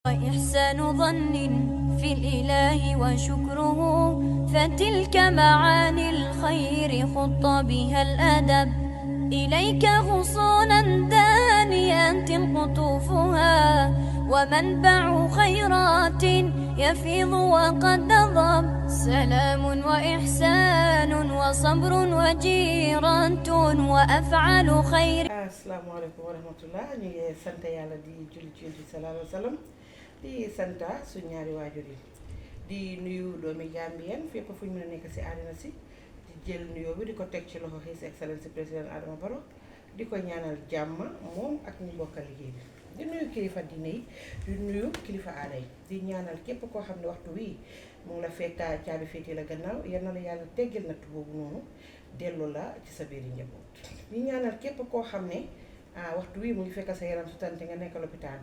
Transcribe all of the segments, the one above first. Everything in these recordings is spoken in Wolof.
وإحسان ظن في الإله وشكره فتلك معاني الخير خط بها الأدب إليك غصونا دانيات قطوفها ومنبع خيرات يفيض وقد نضب سلام وإحسان وصبر وجيرة وأفعال خير. Assalamu alaikum wa rahmatullah. ñu ngi sant yàlla di julli ci Yonent bi sallallahu alayhi wa sallam di santa suñu ñaari waajur yi di nuyu doomi Gambien fépp fu ñu mën a nekk si àddina si di jël nuyoo bi di ko teg ci loxo His Excellency président Adama Barrow di ko ñaanal jàmm moom ak ñu bokkal liggéey bi di nuyu kilifa diine yi di nuyu kilifa aada yi di ñaanal képp koo xam ne waxtu wii mu ngi la fekka caabi féete la gannaaw yal na la yàlla teggil natt boobu noonu dellu la ci sa biir njaboot di ñaanal képp koo xam ne waxtu wii mu ngi fekk sa yaram su tante nga nekk lopitaan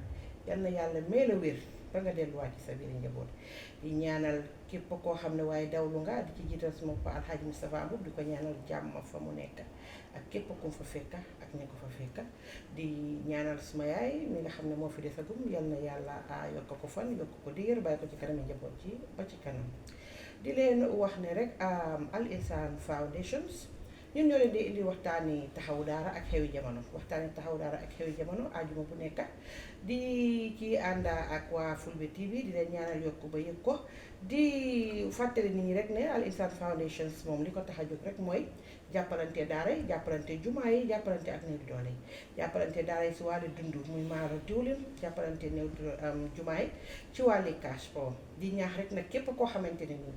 yal na yàlla may la wér ba nga delluwaat ci sa biir njaboot di ñaanal képp koo xam ne waaye dawlu nga di ci jiital suma pa Alhaji Moustapha Mboup di ko ñaanal jàmm fa mu nekk ak képp ku fa fekka ak ña ko fa fekka di ñaanal suma yaay mi nga xam ne moo fi desagum yal na yàlla yokk ko fan yokk ko diir bàyyi ko ci kanam njaboot ci ba ci kanam di leen wax ne rek Al Ihsan Foundations ñun ñoo leen di indi waxtaani taxawu daara ak xewi jamono waxtaani taxawu daara ak xewi jamono ajuma bu nekk di ci ànd ak waa Fulbe TV di leen ñaanal yokku ba yëg ko di fàttali nit ñi rek ne Al Ihsan Foundations moom li ko tax a jóg rek mooy jàppalante daara yi jàppalante jumaa yi jàppalante ak néew doole yi jàppalante daara yi si wàllu dund muy maaro diwlin jàppalante néew jumaa yi ci wàllu cash power di ñaax rek nag képp koo xamante ne nii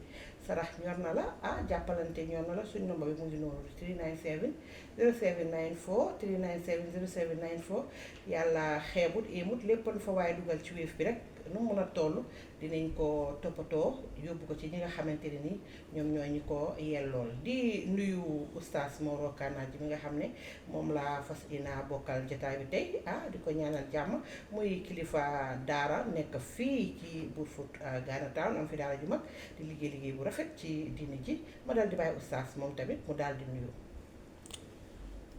sarax ñor na la jàppalante ñor na la suñ nomba bi mu ngi noonu 397 0794 397 0794 yàlla xeebut éemut lépp lu fa waaye dugal ci wéef bi rek nu mu mën a toll dinañ ko toppatoo yóbbu ko ci ñi nga xamante ne ni ñoom ñoo ñi ko yellool di nuyu oustaz Moro Kanaji mi nga xam ne moom laa fas ina bokkal jotaay bi tey di ko ñaanal jàmm muy kilifa daara nekk fii ci Brufut Ghana Town am fi daara ju mag di liggéey bu rafet ci diine ji ma dal di bàyyi oustaz moom tamit mu daal di nuyu.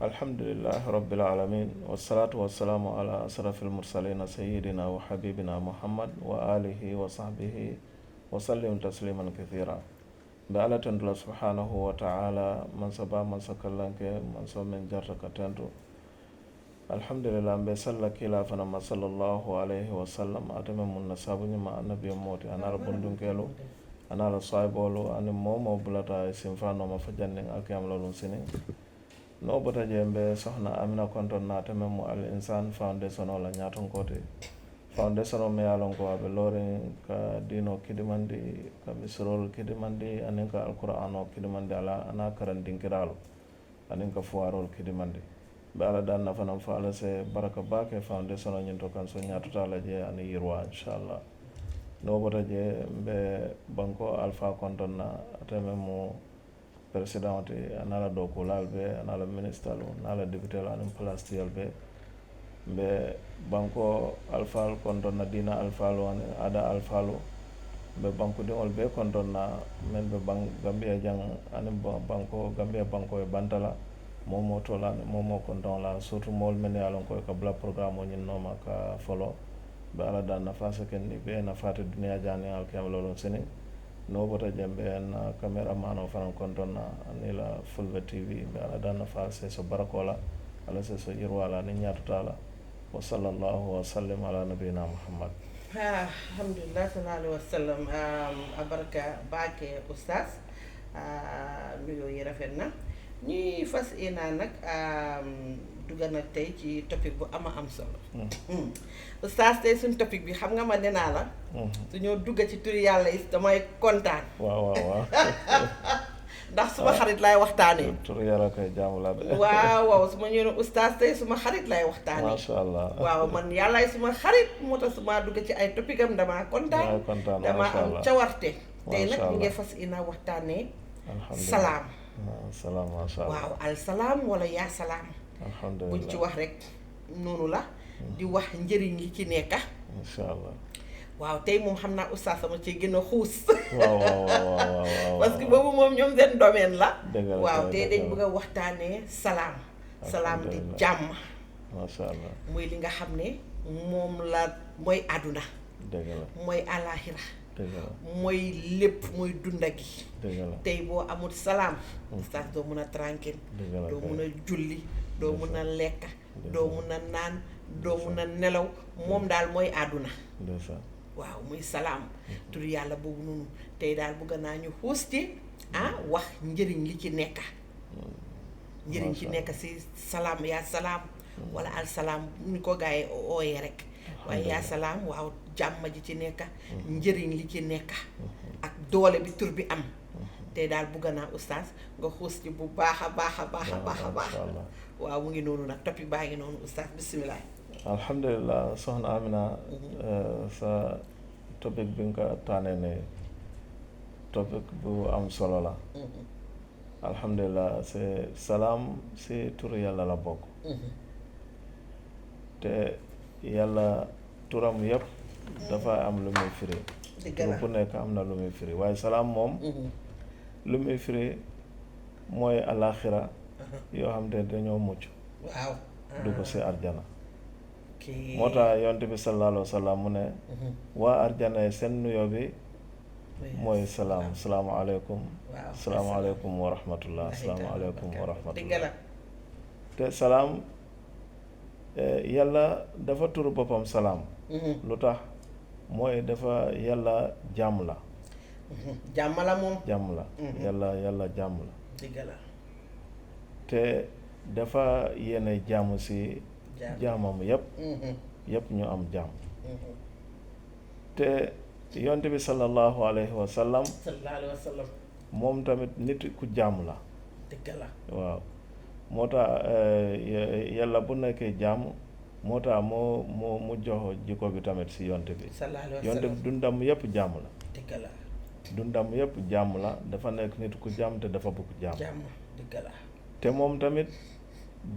alhamdulilah rabbil alamin wasalaatu wasalaamu ala asrafil mursalina sayidina wa habibina muhammad wa alihi wa sahbihi wa sallim tasliman kathira be ala tendula subhanahu wa ta'ala man saba man sakallanke man so men jarta ka tentu alhamdulillah be salla kila fana ma sallallahu alayhi wa sallam atame mun nasabunya ma annabiyo moti anara bundunkelu anara saibolu ani momo bulata simfano ma fajanning akiyam lolun sinin no bota jembe sohna Amina Konton naata men mo Al Ihsan Foundation la ñaaton kote foundation me yalon ko abe lorin ka dino kidimandi ka misrol kidimandi anin ka alquran o kidimandi ala ana karandinkiralo anin ka fuarol kidimandi be ala dan na fanam faala se baraka bake foundation o ñinto kan so ñaatota la je ani yirwa inshallah no bota je be banko Alpha Konton na atame mo président te anala do ko lalbe anala ministre lo anala député lo anim place tiel be banko alfal konton na dina alfalo ada alfalo be banko de ol be konton na men be bank Gambia jang anim banko Gambia banko e bantala momo to la momo konton la surtout mol men yalon ko ka bla programme o nyin noma ka folo be ala dan na fasa ken ni be na fata dunia jani al kam lolon sene no bota jembe na cameraman o fanan konton na anila Fulbe TV be ala dan na fasa so barakola ala so yirwala ni nyatutala wa sallallahu wa sallim ala nabina Muhammad. Alhamdulillah sallallahu alaihi wasallam abaraka baake oustaz nuyoo yi rafet na ñuy fas ina nag dugga nag tey ci topic bu ama am solo oustaz tey suñ topic bi xam nga ma nee naa la su ñoo dugga ci turi yàlla yi damay kontaan waaw ndax suma xarit laay waxtaanee tur yàlla koy jaamu la de waaw su ma ñëwee oustaz tey suma xarit laay waxtaanee masha Allah waaw man yàllaay suma xarit moo tax suma dugg ci ay topic am damaa kontaan damaa am cawarte tey nag ñu ngi fas ina waxtaanee salaam masha Allah waaw al salaam wala yaa salaam alhamdulillah buñ ci wax rek noonu la di wax njëriñ yi ci nekka insha Allah waaw tey moom xam naa oustaz sama ci gën a xuus waaw parce que boobu moom ñoom seen domaine la dëgg waaw tey dañ bëgg a waxtaanee salaam di jàmm masha Allah muy li nga xam ne moom la mooy àdduna dëgg la mooy àllaaxira dëgg la mooy lépp mooy dunda gi dëgg la tey boo amul salaam oustaz doo mun a tranquille dëgg la doo kay. mun a julli doo mun a lekk Ndeysaan. doo mun a naan doo mun a nelaw moom daal mooy àdduna ndeysaan waaw muy salaam tur yàlla boobu noonu tey daal bëgg naa ñu xuus ci wax njëriñ li ci nekk njëriñ ci nekk si salaam yaa salaam wala al salaam ñu ko gaa yi ooyee rek waaye yaa salaam waaw jàmm ji ci nekk njëriñ li ci nekk ak doole bi tur bi am tey daal bëgg naa oustaz nga xuus ci bu baax a baax a baax a baax a baax Masha Allah. waaw mu ngi noonu nag topic baa ngi noonu oustaz bisimilah alhamdulilah soxna Amina sa topic bi nga ko tànnee ne topic bu am solo la alhamdulilah c'est salaam si turu yàlla la bokk te yàlla turam yëpp dafa am lu muy firi dëgg tur la bu nekk am na lu muy firi waaye salaam moom lu muy firi mooy alaxira yoo xam ne dañoo mucc waaw dugg si arjana kii moo tax yonte bi sallallahu alayhi wa sallam mu ne waa arjana yi seen nuyoo bi mooy salaam salaamaaleykum waaw salaamaaleykum wa rahmatullah Wallaahi salaamaaleykum wa dëgg rahmatullah la te salaam yàlla dafa turu boppam salaam lu tax mooy dafa yàlla jàmm la jàmm la moom jàmm la yàlla jàmm la dëgg la te dafa yéene jàmm si jaamam yépp ñu am jàmm te yonte bi sallallahu alayhi wa sallam sallallahu alayhi wa sallam moom tamit nit ku jàmm la dëgg la waaw moo tax yàlla bu nekkee jàmm moo tax mu jox jikko bi tamit si yonte bi sallallahu alayhi wa yonte sallam bi dundam yépp jàmm la dëgg la dundam yépp jàmm la dafa nekk nit ku jàmm te dafa bëgg jàmm jàmm dëgg la te moom tamit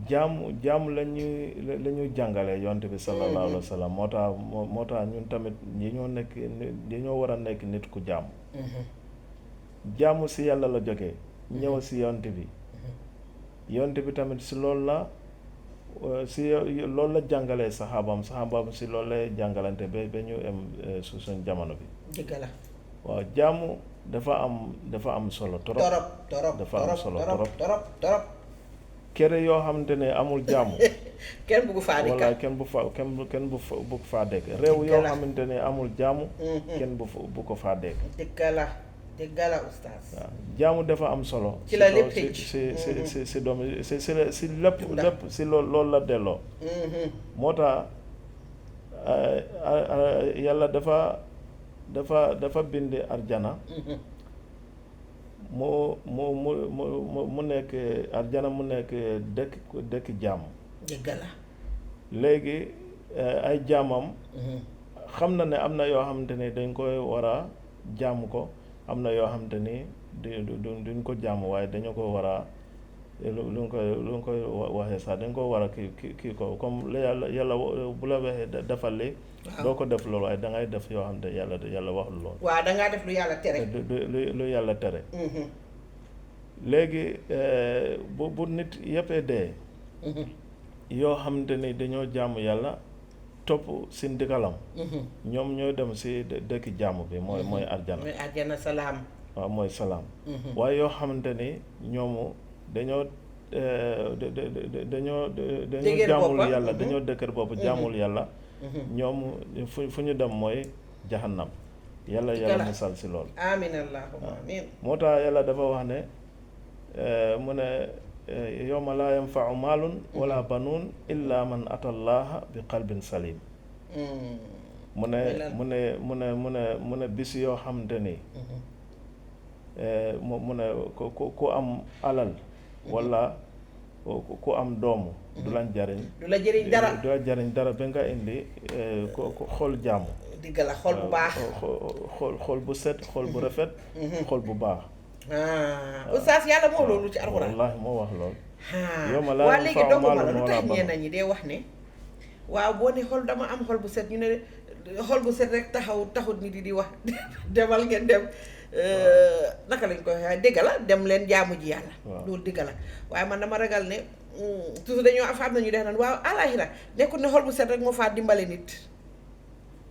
jàmm la ñuy jàngalee yonte bi sallallahu alayhi wa sallam moo tax ñun tamit dañoo war a nekk nit ku jàmm jàmm si yàlla la jógee ñëw si yonte bi yonte bi tamit si loolu la loolu la jàngalee saxaabam si loolu lay jàngalante ba ñu su suñ jamono bi dëgg la waaw jàmm dafa am solo trop dafa am solo torop kere yoo xamante ne amul jàmm kenn bugg faa dëkk walla kenn bu faa dëkk réew yoo xamante ne amul jàmm kenn bu ko faa dëkk dëgg la oustaz waaw jàmm dafa am solo ci la lépp si doomi si lépp si loolu la delloo moo tax yàlla dafa bind arjana mu nekk arjana mu nekk dëkk jàmm dëgg la léegi ay jaamam xam na ne am na yoo xamante ni dañ koy war a jàmm ko am na yoo xamante ni duñ ko jàmm waaye dañu ko war a lu nga koy waxee sax dañ ko war a kii ko comme yàlla bu la waxee defal li doo ko def loolu waaye dangay def yoo xam ne yàlla waxul loolu waaw dangaa def lu yàlla tere lu yàlla tere léegi bu nit yëppee dee yoo xamante ni dañoo jàmm yàlla topp si ndigalam ñoom ñooy dem si dëkki jàmm bi mooy arjana mooy arjana salaam waaw mooy salaam waaye yoo xamante ni ñoom dañoo jàmmul yàlla dañoo dëkkër bopp jàmmul yàlla ñoom fu ñu dem mooy jahannam yàlla musal si lool amiin allahumma amiin moo tax yàlla dafa wax ne mu ne yawma laa yanfau maalun wala banuun illa man ata allaha bi qalbin salim mu ne bis yoo xamante ni mu ne ku am alal wala ku am doomu du la jariñ dara ba nga indi xool jàmm digg la xool bu baax xool bu set xool bu rafet xool bu baax oustaz yàlla moo loolu ci alxuraan wallaahi moo wax lool waa léegi doguma la lu tax ñenn ñi dee wax ne waaw boo ne xol dama am xol bu set ñu ne xol bu set rek taxut nit di wax demal ngeen dem naka lañ koy waxee dégg la dem leen jaamu ji yàlla loolu dégg la waaye man dama ragal ne toujours dañoo am nañu def naan waaw àlaxira nekkul ne xol bu set rek moo faa dimbale nit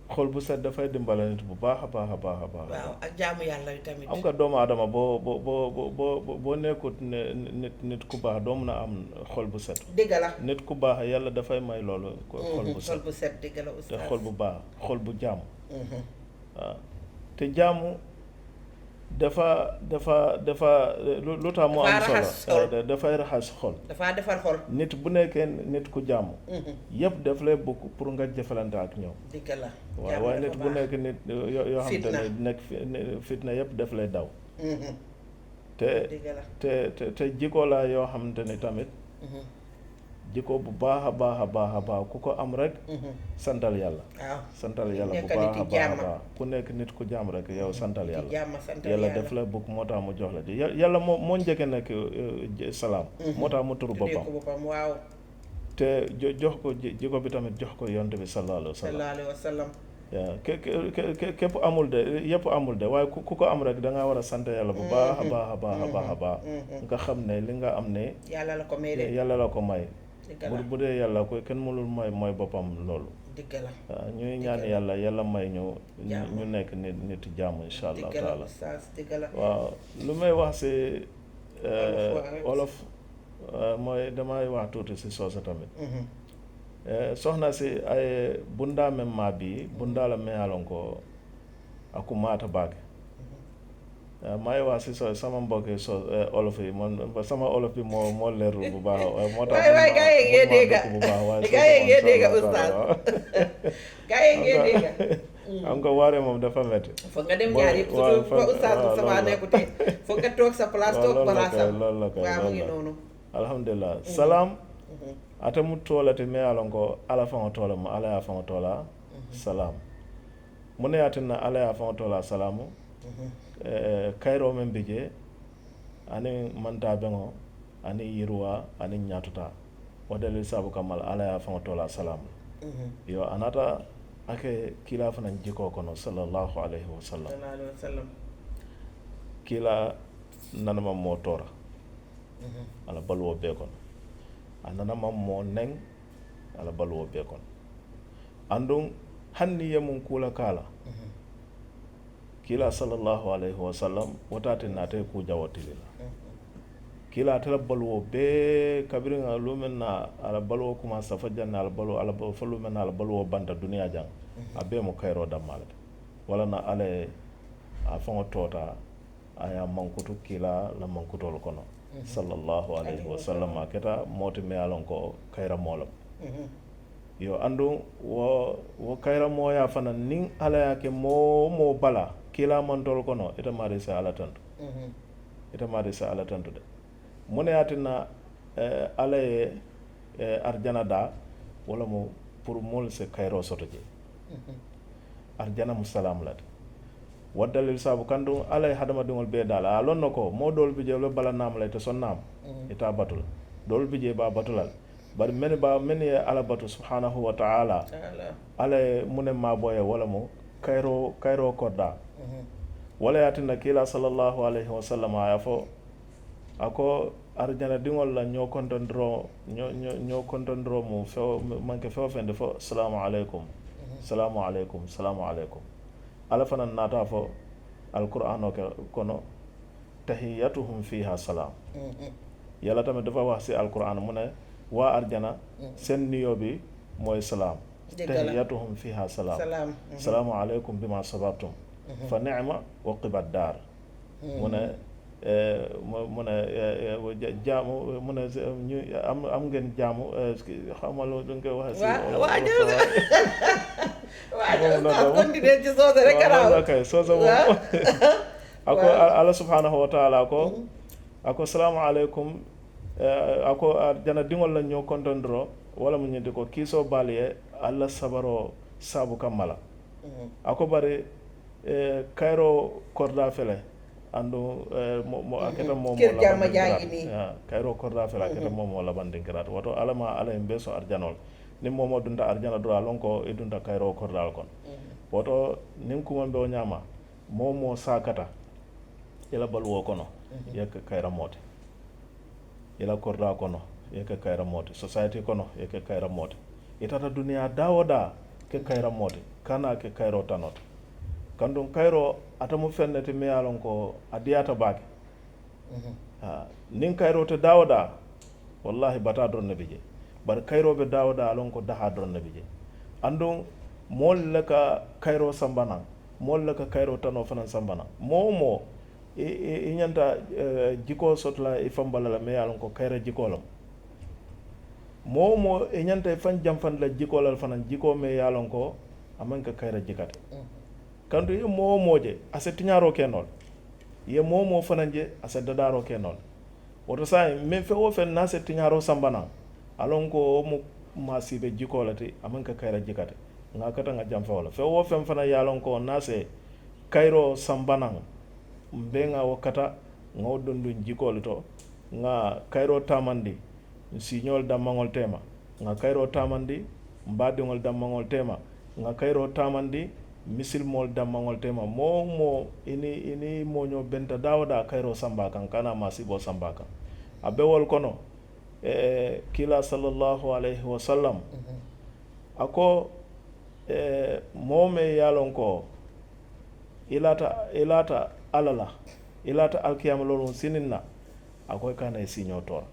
xol bu set dafay dimbale nit bu baax a baax a baax a baax. waaw ak jaamu yàlla yu tamit. am nga doomu aadama boo nekkut ne nit ku baax doo mën a am xol bu set. dëgg la nit ku baax yàlla dafay may loolu. xol bu set xol bu set dëgg la oustaz. te xol bu baax xol bu jaamu. waaw te jaamu dafa lu tax mu am solo dafay raxas xol. dafa defar xol. nit bu nekkee nit ku jaamu. yëpp daf lay bokk pour nga jëfalante ak ñoom. dëgg la waaw waaye nit bu nekk nit yoo xam te ne nekk fitna yëpp daf lay daw. te jikko la yoo xamante ni tamit. jikko bu baax a baax ku ko am rek. santal yàlla. waaw santal yàlla bu baax a baax ku nekk nit ku jaam rek yow santal yàlla. yàlla def la bëgg moo tax mu jox la di yàlla moo njëkk nekk salaam. moo tax mu turu boppam. waaw. te jox ko jikko bi tamit jox ko yonte bi sallallahu alayhi wa sallam. waaw képp amul de yëpp amul de waaye ku ko am rek da ngaa war a sant yàlla bu baax a baax. nga xam ne li nga am ne. yàlla la ko may de. yàlla la ko may. bu dee yàlla ko kenn mënul mooy boppam loolu. dëgg la waaw ñuy ñaan yàlla may ñu nekk nit jàmm insha allah taala. waaw lu may wax si olof mooy damay wax tuuti si soose tamit. soxna si ay bundaame maa bi bundaala meyalon ko aku maata baake. maa ngi wax si sama mbokki olof yi man sama olof bi moo leerul bu baax. moo tax waay gaa yi ngeen dégg gaa yi ngeen dégg oustaz gaa yi ngeen dégg. am nga waaree moom dafa métti. foog nga dem ñaar yëpp surtout fa oustaz bu sama nekkutee foog nga toog sa place toog palaasam. loolu la kay waaw mu ngi noonu. alhamdulilah salaam. ate mu toolati me alon ko ala faŋo toola mu ala ye faŋo toola salaam mu ne yatinna ala ye faŋo toola salaamu. kayro men bi je ani manta beŋo ani yiruwa ani ñatuta wo dalil sabu kamal ala ya faŋo tola salam yo anata ake kila fanaŋ jikoo kono sallallahu alayhi wa sallam kila nanama moo tora ala baluwo bee kono a nanama moo neŋ ala baluwo bee kono anduŋ hanni ye mun kula kala kila sallallahu alayhi wa sallam wotati naate ku jawotili la kila atela baluwo bee kabirin lumen na ala baluwo kuma safa janna ala baluwo ala fo lumen na ala baluwo banta duniya jang a bee mu kayro dammale wala na ala a faŋo toota a ye mankutu kila la mankutolu kono sallallahu alayhi wa sallam a keta mooti me ye lon ko kayra moolam yo andu wo kayra mooya fana niŋ ala ye ke moo bala kila mantol kono ita mari sa ala tantu de mune yatina ala ye arjana da wala mo pour mol se kayro soto je arjana musalam lat wadalil sabu kandu ala ye hadama dingol be dala alon nako mo dol bi je lo bala nam lay te sonnam ita batul dol bi je ba batulal bari men ye ala batu subhanahu wa ta'ala ala mune ma boye wala mo kayro korda wala yatinna kila sallallahu alayhi wa sallam aya fo ako arjana dingol la ñoo kontondro mu few manke few fende fo assalamu alaykum ala fana nata fo alqur'ano ke kono tahiyatuhum fiha salam yalla tamit dafa wax si alqur'an mu ne waa arjana seen niyo bi mooy salaam tahiyatuhum fiha salam salaamu alaykum bima sabartum fa ni'ma uqibat daar mu ne jaamu mu ne ñu am ngeen jaamu xamal lu nga koy waxee si waaw continuer ci soose rek kay soose moom ako Allah subhanahu wa ta'ala ako salaamu alaykum ako jana dingol la ñoo kontondro wala mu ñindi ko kiiso baliye Allah sabaro sabu kamala ako bari kayro korda fele andu mo aketa mo kër jama jaangi ni kayro korda fele aketa mo labandinkirat wato alama ala en beso arjanol ni momo dunta arjana dura lonko e dunta kayro kordal kon woto nin kuma be o ñama momo sakata ila balwo kono yek kayra mote ila korda kono yek kayra mote society kono yek kayra mote itata duniya dawoda ke kayra moti kana ke kayro tanota kandum kayro atamu fennete mi yalon ko adiyata baake nin kayro te dawoda wallahi bata don nabi je bar kayro be dawoda alon ko daha don nabi je andum mol la ka kayro sambana mol la ka kayro tano fanan sambana momo e ñanta jiko sotla e fambala la me yalon ko kayra jikolam momo e ñanta fan jamfan la jikolal fanan jiko me yalon ko amanka kayra jikate kandu ye momoje ase tiñaro kenol ye momo fananje ase dadaro kenol woto sa men fe wo fen na se tiñaro sambana alon ko mo masibe jikolati amanka kayra jikate nga kata nga jamfa wala fe wo fen fana yalon ko na se kayro sambana mbe nga wakata nga wodundu jikoli to nga kayro tamandi siñol dammangol tema nga kayro tamandi mbadiŋol dammangol tema nga kayro tamandi misilmol dammangol tema mo ini moño benta dawda kayro samba kan kana masibo samba kan abe wol kono kila sallallahu alayhi wa sallam ako mome yalon ko ilata alala ilata alkiyama lolum sininna akoy kana e siño tora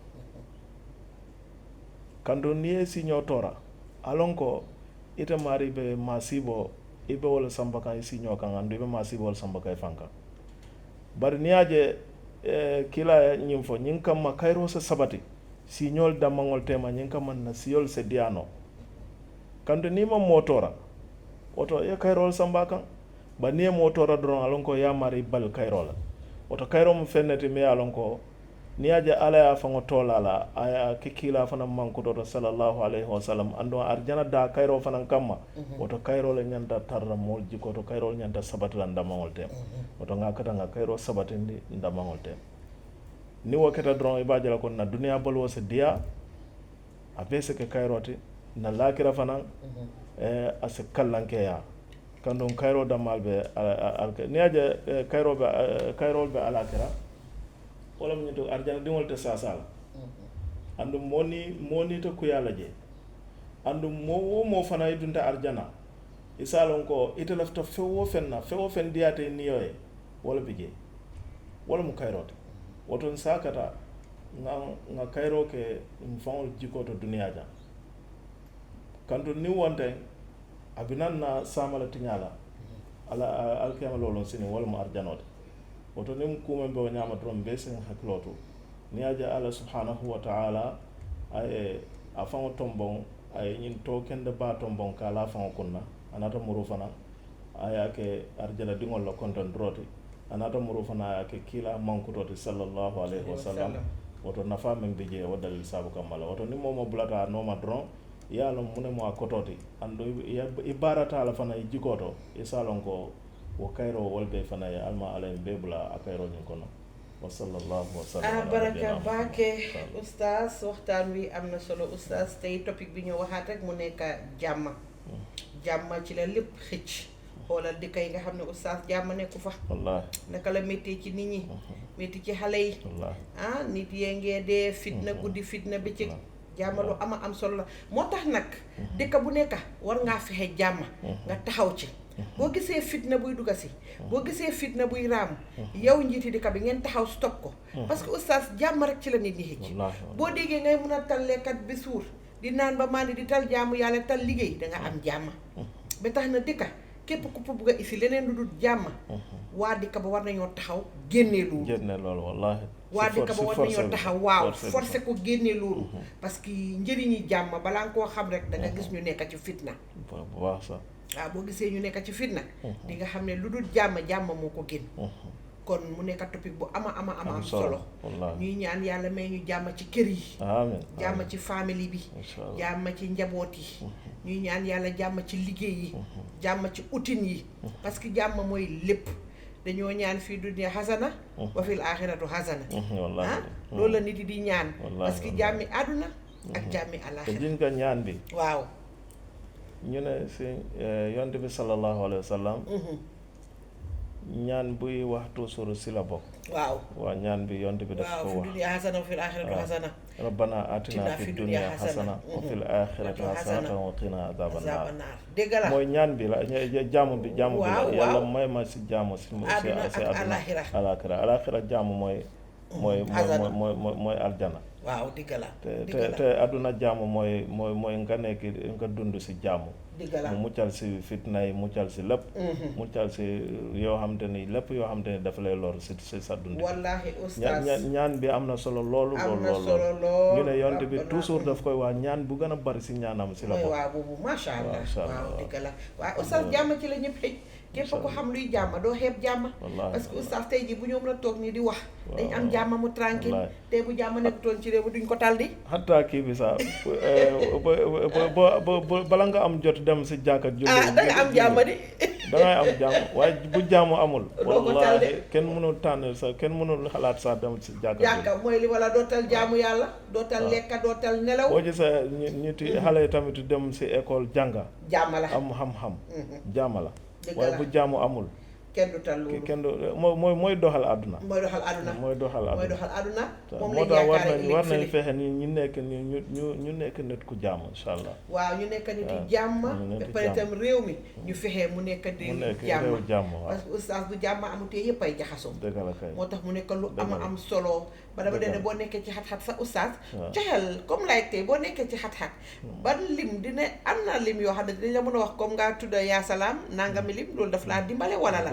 kando ni e siño tora alon ko ita mari be masibo ibe wala samba kan e siño kan andu ibe masibo wala samba kan fanka bari niaje kila ñim fo ñin kam ma kayro sa sabati siñol damangol tema ñin kam na siyol se diano kando ni ma motora oto ya kayro samba kan ba ni motora dron alon ko ya mari bal kayro la oto kayro mu fenneti me alon ko niaje ala ya fango tolala aya kikila fana mankuto to sallallahu alaihi wasallam ando arjana da kayro fana kamma oto kayro le nyanta tarra mol jiko to kayro nyanta sabatla ndamangol tem oto ngakata nga kayro sabatindi ndamangol tem ni wakata dron ibaje la kon na dunia bol wose dia abese ke kayroti na lakira fana ase kallanke ya kandon kayro damal be niaje kayro be alakira wala mu ñito arjana dingol te sasala andu moni to kuyala je andu mo fana idunta arjana isalon ko ite lafta fewo fen diate niyoye wala bije wala mu kayrote woton sakata nga kayro ke mfangol jiko to duniya ja kanto ni wonte abinan na samala tinyala ala alkiyama lolon sini wala mu arjanote woto nim kuma be nyama drom be sen hakloto ni aja ala subhanahu wa ta'ala ay afan tombon ay nyin to kende ba tombon kala afan kunna anata muru fana ayake arjala dingol la konton droti anata muru fana ayake kila mankutoti sallallahu alaihi wasallam woto nafa men beje wadal sabu kamala woto ni momo bulata no ma dron yalo mune mo akototi ando ibarata ala fana jikoto isalon ko wo kayro wolbe fana ya alma alay bebula akayro ñin kono wa sallallahu wa sallam baraka baake oustaz waxtaan wi am na solo oustaz tey topic bi ñu waxaat rek mu nekk jàmm ci la lépp xëcc xoolal dëkk yi nga xam ne oustaz jàmm nekku fa wallahi naka la métti ci nit ñi métti ci xale yi nit yee ngee dee fitna guddi fitna bëccëg jàmm lu am solo la moo tax nag dëkk bu nekk war ngaa fexe jàmm nga taxaw ci boo gisee fitna buy dugga si boo gisee fitna buy raam yow njiiti dëkk bi ngeen taxaw stop ko parce que oustaz jàmm rek ci la nit ñi xëcc boo déggee ngay mun a tal lekkat bi suur di naan ba mandi di tal jàmm yàlla tal liggéey da nga am jàmm ba tax na dëkka képp ku fa bugg a isi leneen lu dul jàmm waa dëkk ba war nañoo taxaw génnee loolu wallahi waa dëkk ba war nañoo taxaw waaw forcé ko génnee loolu parce que njëriñi jàmm balaa nga koo xam rek da nga gis ñu nekk ci fitna waaw boo gisee ñu nekk ci fitna di nga xam ne lu dul jàmm moo ko gën kon mu nekk topic bu am solo ñuy ñaan yàlla may ñu jàmm ci kër yi jàmm ci famille bi jàmm ci njaboot yi ñuy ñaan yàlla jàmm ci liggéey yi jàmm ci utin yi parce que jàmm mooy lépp dañoo ñaan fii dunya hasana wa fil axiratu hasana loolu la nit yi di ñaan parce que jàmmi àdduna ak jàmmi àlaxira te nga ñaan bi waaw ñu ne si yonent bi sallallahu alayhi wa sallam ñaan buy wax toujours si la bokk. waaw waaw ñaan bi yonte bi daf waaw ko fi wax. dunya hasana wa fil axirati hasana rabbana atina fi dunya hasana wa fil axirati hasanatan wa qina azaban naar. dégg la mooy ñaan bi la jaamu bi la waaw yàlla may ma si jaamu si àdduna si ak àdduna alaxira jaamu mooy aljana. waaw dégg la te àdduna jaamu mooy nga nekk nga dund si jaamu. dégg la mu muccal si fitna yi muccal si lépp. muccal si yoo xamante ni lépp yoo xamante ni dafa lay lor si sa dund. wallaahi oustaz ñaan bi am na solo loolu. am na solo lool ñu ne yonte bi toujours daf koy wax ñaan bu gën a bari si ñaanam si la bokk. waaw boobu macha allah waaw dégg la waaw oustaz jàmm ci la ñëpp xëj képp ko xam luy jàmm doo xeeb jàmm parce que oustaz tey ji bu ñoom la toog nii di wax dañ am jàmm mu tranquille te bu jàmm nekkutoon ci réew mi duñ ko tal di xataa kii bi sax bala nga am jot dem si jàkka julli da nga am jàmm di dangay am jàmm waaye bu jàmm amul wallaahi kenn mënul tànn sax kenn mënul xalaat sax dem si jàkka mooy li wala dootal jaamu yàlla dootal lekka dootal nelaw boo gisee ñiti xale yi tamit dem si école jànga jàmm la am xam-xam jàmm la waaye bu jaamu amul kenn du tal loolu kenn du mooy doxal àdduna mooy doxal àdduna moom moo tax war nañ fexe ni ñu nekk ni ñu nekk nit ku jàmm insha allah waaw ñu nekk nit ku jàmm ba pare itam réew mi ñu fexe mu nekk réew jàmm parce que oustaz bu jàmm amutee yëpp ay jaxasoo dëgg la kay moo tax mu nekk lu am solo ba dama dee boo nekkee ci xat-xat sa oustaz joxel comme lay tey boo nekkee ci xat-xat ban lim dina am na lim yoo xam ne dinañ la mën a wax comme nga tudda yaa salaam nangami lim loolu daf laa dimbale wala la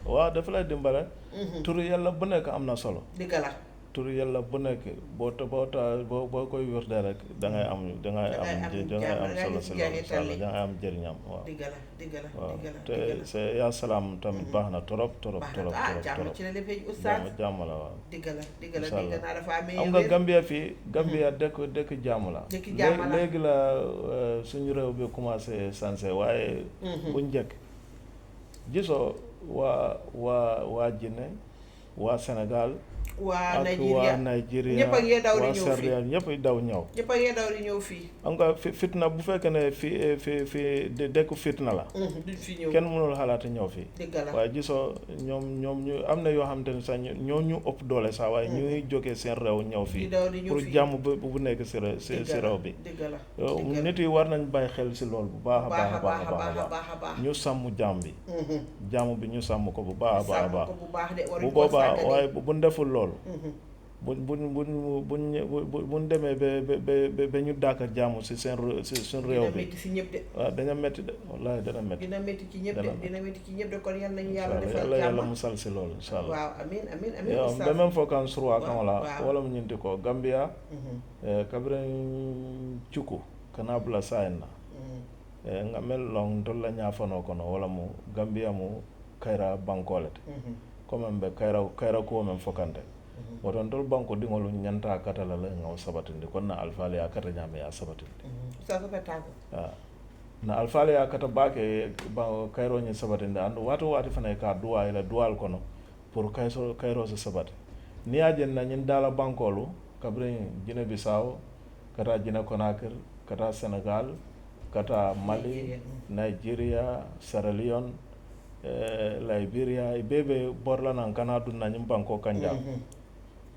waaw dafa lay dimbale turu yàlla bu nekk am na solo dëgg la turu yàlla bu nekk boo koy wér de rek dangay am solo si loolu incha allah dangay am jëriñam waaw dëgg la waaw te c'est yaa salaam tamit baax na trop jàmm ci la léppee oustaz jàmm la waaw dëgg la dégg naa dafa amee am nga Gambia fii Gambia dëkk jàmm la léegi la suñu réew bi commencé sansé waaye bu njëkk gisoo waa Guinée waa Sénégal waa Nigeria ñëpp a ngi daw di waa ñëw fii ñëpp daw ñëw ñëpp a ngi daw di ñëw fii xam nga fitna bu fekkee ne fii dëkku fitna la duñ fi ñëw kenn mënul xalaat ñëw fii dëgg la waaye gisoo ñoom ñu am na yoo xamante ne sax ñoo ñu ëpp doole sax waaye ñuy jógee seen réew ñëw fii pour jàmm bu nekk si réew bi nit yi war nañ bàyyi xel si loolu bu baax a baax ñu sàmm jàmm bi jàmm bi ñu sàmm ko bu baax a baax bu boobaa waaye bu deful loolu buñ demee ba ñu dàkk jàmm si seen réew bi waaw dana métti de wallaahi dana métti dina métti ci ñëpp de kon yal nañu yàlla defal jàmm yàlla musal si loolu insha Allah waaw amiin yo ɓe men fof kan surwa kan wala wala mo ñinti ko Gambia kabiren cuku kana bula sayen na nga mel long dolla ñafano kono wala mo Gambia mo kayra bankolete comme ɓe kayra ko men fokante woton tol banko ɗiŋolu ñanta katala la ŋaw sabatindi kon na alfaale ya kata ñaame ya sabatindi na alfaale ya kata baake kayro ñi sabatindi andu wato waati fana ka duwa ila duwal kono pour kayro so sabati ni ya jen na ñin dala bankolu kabrin Guinée Bissau kata Guinée Conakry kata Sénégal kata Mali Nigeria Sierra Leone Liberia bebe borla nan kana dunna ñim banko kanjal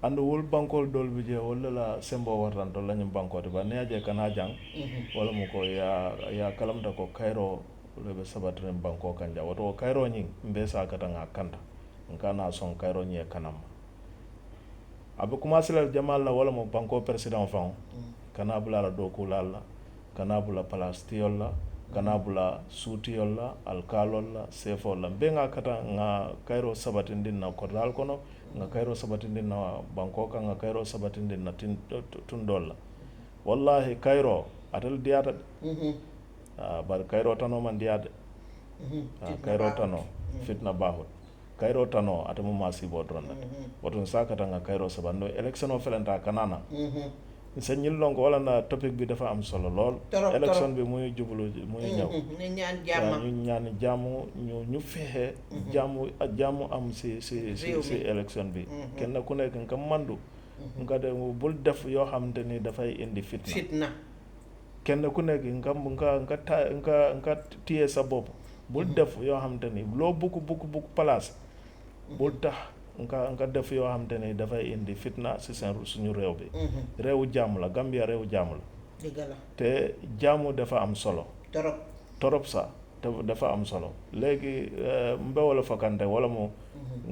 andu wol bankol dol bi je wala la sembo wartan to lañu bankoti ba neje kana jang wala mu ko ya kalamta ko kayro lebe sabatre banko kanja wato kayro ñi mbe sa kata nga kanta ngana son kayro ñi kanam abe commencer la jamal la wala mu banko president fan kana bula la doku lalla kana bula palastiyol la kana bula suutiyol la alkalol la sefol la mbe nga kata nga kayro sabatindin na kordal kono nga kayro sabatindin na banko ka nga kayro sabatindin na tundol la wallahi kayro atal diata bar kayro tano man diade kayro tano fitna bahut kayro tano atamu masibo dronda wotun sakata nga kayro sabando election o felenta kanana sa ñil lonko wala na topic bi dafa am solo lool élection bi muy jublu muy ñëw ñu ñaan jàmm ñu fexe jàmm am si élection bi kenn ku nekk nga mandu nga de bul def yoo xamante ni dafay indi fitna kenn ku nekk nga téye sa bopp bul def yoo xamante ni loo bukk place bul tax nga def yoo xam te ne dafay indi fitna si suñu réew bi réewu jàmm la Gambia réewu jàmm la dëgg la te jàmm dafa am solo torop sa te dafa am solo léegi mbe wala fakante wala mu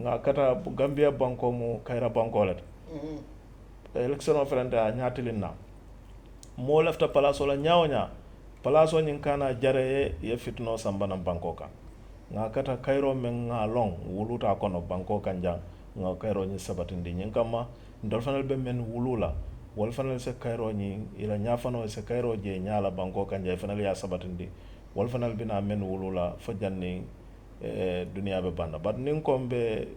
nga kata Gambia banko mu kayra banko lete élection o felente a ñaatilin na moo lefta place o la ñaawo ñaa place o ñiŋ kana jare ye fitino sambanan banko kan nga kata kayro meŋ ŋa loŋ wuluta kono banko kan jaŋ nga kayro ñiŋ sabatindi ñiŋ kamma ntol fanal be meŋ wulu la wol fanal se kayro ñiŋ ila ñaafano se kayro je ñaa la banko kan jaŋ fanal ye sabatindi wol fanal bina meŋ wulu la fo janni duniya be banda bat niŋ kom be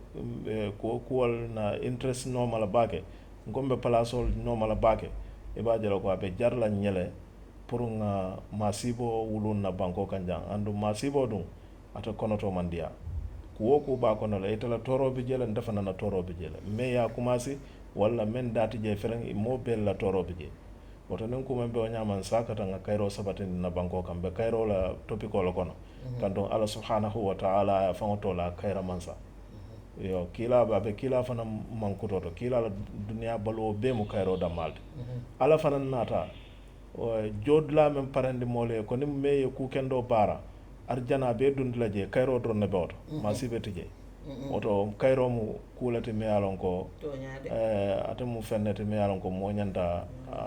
kuwol na interest nooma la baake nkom be palasol nooma la baake i be a je la ko a be jar la ñele pour nga masibo wulun na banko kan jaŋ andu masibo duŋ ata konoto man diya kuwo ku ba kono la ite la toro bi jele nte fana na toro bi jele mais ya commencé walla men dati je fereŋ mo bel la toro bi je woto niŋ kuma be o ñaman sakata nga kayro sabatindi na banko kan be kayro la topiko la kono kanton ala subhanahu wa ta'ala ya faŋo to la kayra mansa yo kila ba be kila fana mankuto to kila la duniya baluwo be mu kayro dammalde ala fana nata jodla men parandi mole ko nim me ku kendo bara arjana be dundi la je kayro dron ne bewto ma sibeti je oto kayro mu kulati me alon ko ate mu fennete me alon ko mo nyanta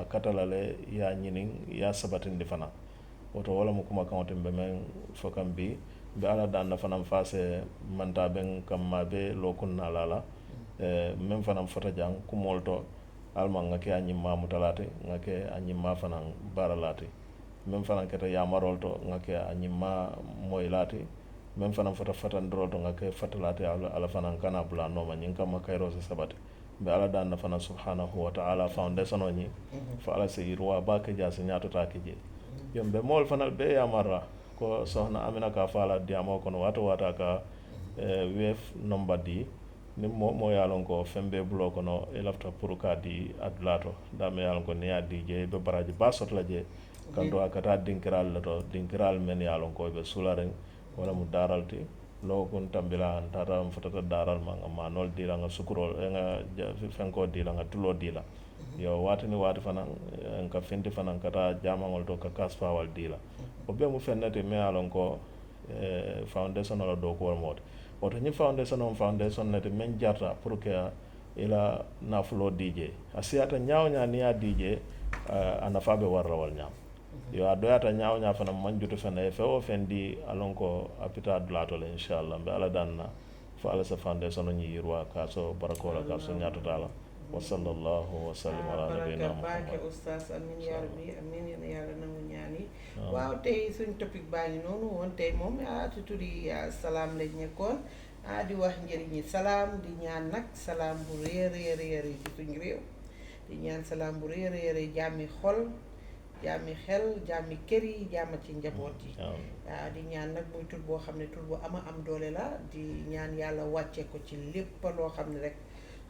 katala le ya nyinin ya sabatindi fana oto wala mu kuma kan be men fokam bi be ala dan na fanam fase manta ben kam ma be lokunna lala men fanam fota jang kumolto alma ngake anyi ma mutalate ngake anyi ma fanam baralate men fanam keta yamarol to ngake anyi ma moylate men fanam fota fatandrol to ngake fatalate ala fanam kana bula no ma nyin kam kayro se sabate be ala dan na fanam subhanahu wa ta'ala foundation oni fa ala se yirwa ba ke jase nyato ta ke je yombe mol fanal be yamarra ko sohna Amina ka fala diamo kono wata ka wef number di ni mo yalon ko fembe bulo kono e lafta pour ka di adlato da me yalon ko ne ya DJ be baraji ba sot la je kando akata dinkiral la to dinkiral men yalon ko be sularen wala mu daralti lo kun tambila tata am fotata daral ma nol di la nga sukurol nga fenko di la nga tulo di la yo wati fana ka fenti fana kata jamangol to ka kasfawal di la o be mu fennete me alon ko foundation la do ko mod oto ni foundation nete men jarta pour que ila nafulo DJ asiata nyawnya ni ya DJ anafabe warrawal nyam yo adoyata nyawnya fana manjuto fana fe o fendi alon ko apita dulato le inshallah be ala danna fa ala sa foundation ni yirwa ka so barakola ka so nyato tala wa sallallahu wa sallam ala nabiyina muhammad oustaz amin ya rabbi amin ya yalla nangu ñaani waaw tey suñ topic baa ngi noonu woon tey moom tuturi salaam lañ nekkoon di wax njëriñi salaam di ñaan nag salaam bu réer ci suñu réew di ñaan salaam bu réer jàmmi xol jàmmi xel jàmmi kër yi jàmm ci njaboot yi di ñaan nag muy tur boo xam ne tur bu ama am doole la di ñaan yàlla wàcce ko ci lépp loo xam ne rek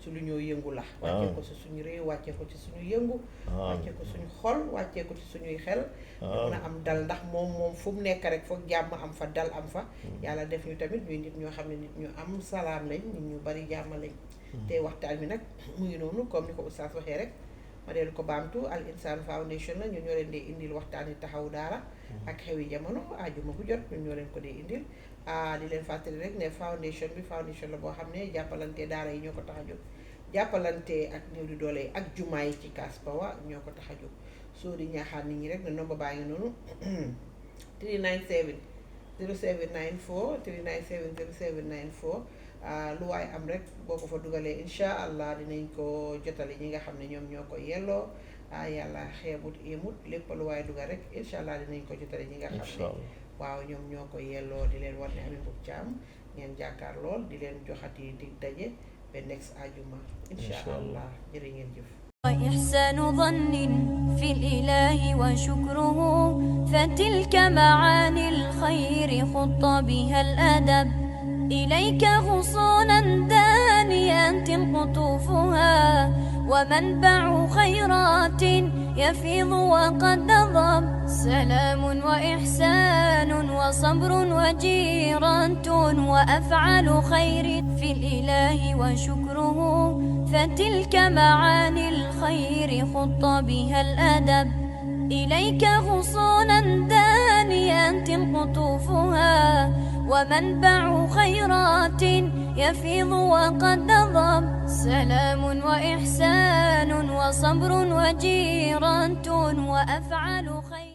su lu ñoo yëngu la wàccee ko ci suñu réew wàccee ko ci suñu yëngu wàccee ko suñu xol wàccee ko ci suñuy xel mën a am dal ndax moom fu mu nekk rek foog jàmm am fa dal am fa yàlla def ñu tamit ñuy nit ñoo xam ne nit ñu am salaam lañ nit ñu bari jàmm lañ te waxtaan bi nag mu ngi noonu comme ni ko oustaz waxee rek ma dellu ko baamtu Al Insaan Foundation la ñun ñoo leen dee indil waxtaan yi taxaw daara ak xewi jamono ajuma bu jot ñun ñoo leen ko dee indil di leen fàttali rek ne foundation la boo xam ne jàppalante daara yi ñoo ko tax a jóg jàppalante ak néew di doole yi ak jumaa yi ci Kaspawa ñoo ko tax a jóg soo di ñaaxaat nit ñi rek ne nomba baa ngi noonu 397 0794 397 0794 lu waay am rek boo ko fa dugalee insha allah dinañ ko jotale ñi nga xam ne ñoom ñoo ko yelloo yàlla xeebut éemut lépp lu waay dugal rek insha allah dinañ ko jotale ñi nga xam ne waaw ñoom ñoo ko yelloo di leen war ne Amie Mboup Thiam ngeen jàkkaar lool di leen joxati dig daje ba next ajuma insha allah jërë ngeen jëf وإحسان ظن في الإله وشكره فتلك معاني الخير خط بها الأدب إليك غصونا دائما دانية قطوفها ومنبع خيرات يفيض وقد ضب. سلام وإحسان وصبر وجيرة وأفعال خير في الإله وشكره، فتلك معاني الخير خط بها الأدب. إليك غصونا دانية قطوفها ومنبع خيرات يفيض وقد ضب. سلام وإحسان وصبر وجيرة وأفعال خير